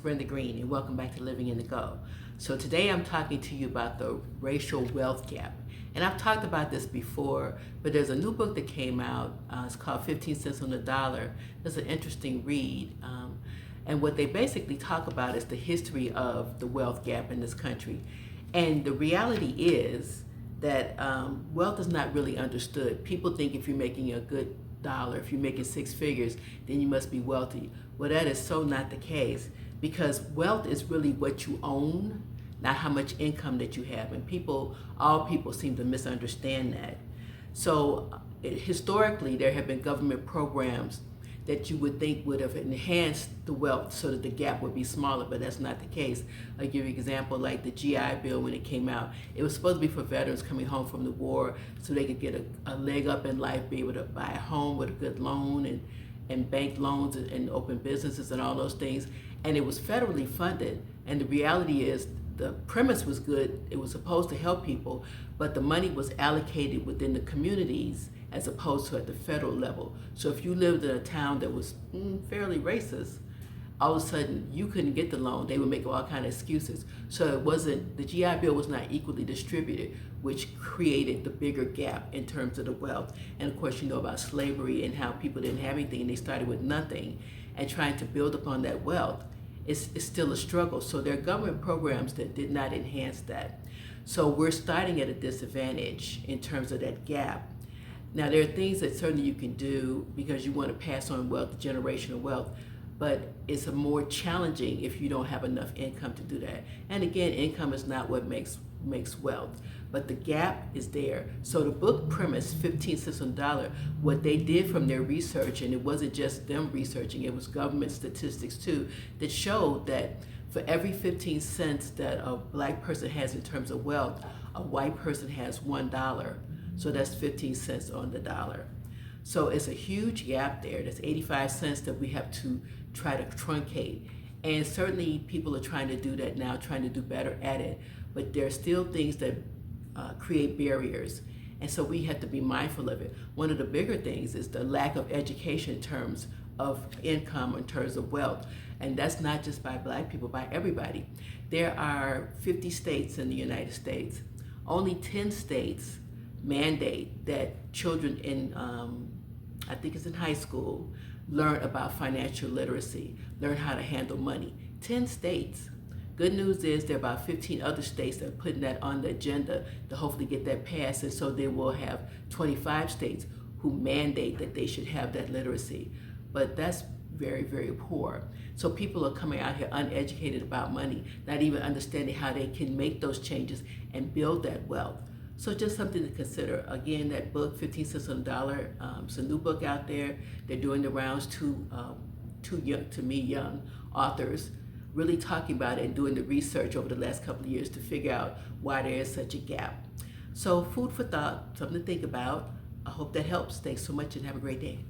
Brenda Green, and welcome back to Living in the Go. So today I'm talking to you about the racial wealth gap. And I've talked about this before, but there's a new book that came out. It's called 15 Cents on the Dollar. It's an interesting read. And what they basically talk about is the history of the wealth gap in this country. And the reality is that wealth is not really understood. People think if you're making a good dollar, if you're making six figures, then you must be wealthy. Well, that is so not the case, because wealth is really what you own, not how much income that you have. And all people seem to misunderstand that. So historically, there have been government programs that you would think would have enhanced the wealth so that the gap would be smaller, but that's not the case. I'll give you an example, like the GI Bill when it came out. It was supposed to be for veterans coming home from the war so they could get a leg up in life, be able to buy a home with a good loan and bank loans and open businesses and all those things. And it was federally funded. And the reality is the premise was good. It was supposed to help people, but the money was allocated within the communities as opposed to at the federal level. So if you lived in a town that was fairly racist, all of a sudden you couldn't get the loan. They would make all kinds of excuses. So the GI Bill was not equally distributed, which created the bigger gap in terms of the wealth. And of course, you know about slavery and how people didn't have anything and they started with nothing, and trying to build upon that wealth is still a struggle. So there are government programs that did not enhance that. So we're starting at a disadvantage in terms of that gap. Now, there are things that certainly you can do because you want to pass on wealth, generational wealth, but it's more challenging if you don't have enough income to do that. And again, income is not what makes wealth, but the gap is there. So the book premise, 15 Cents on the Dollar, what they did from their research, and it wasn't just them researching, it was government statistics too, that showed that for every 15 cents that a black person has in terms of wealth, a white person has $1. So that's 15 cents on the dollar. So it's a huge gap there. That's 85 cents that we have to try to truncate. And certainly people are trying to do that now, trying to do better at it. But there are still things that create barriers. And so we have to be mindful of it. One of the bigger things is the lack of education in terms of income, in terms of wealth. And that's not just by black people, by everybody. There are 50 states in the United States. Only 10 states mandate that children in, I think it's in high school, learn about financial literacy, learn how to handle money. 10 states. Good news is there are about 15 other states that are putting that on the agenda to hopefully get that passed, and so they will have 25 states who mandate that they should have that literacy. But that's very, very poor. So people are coming out here uneducated about money, not even understanding how they can make those changes and build that wealth. So just something to consider. Again, that book, 15 Cents on the Dollar, it's a new book out there. They're doing the rounds, two young, to me, young authors, really talking about it and doing the research over the last couple of years to figure out why there is such a gap. So food for thought, something to think about. I hope that helps. Thanks so much and have a great day.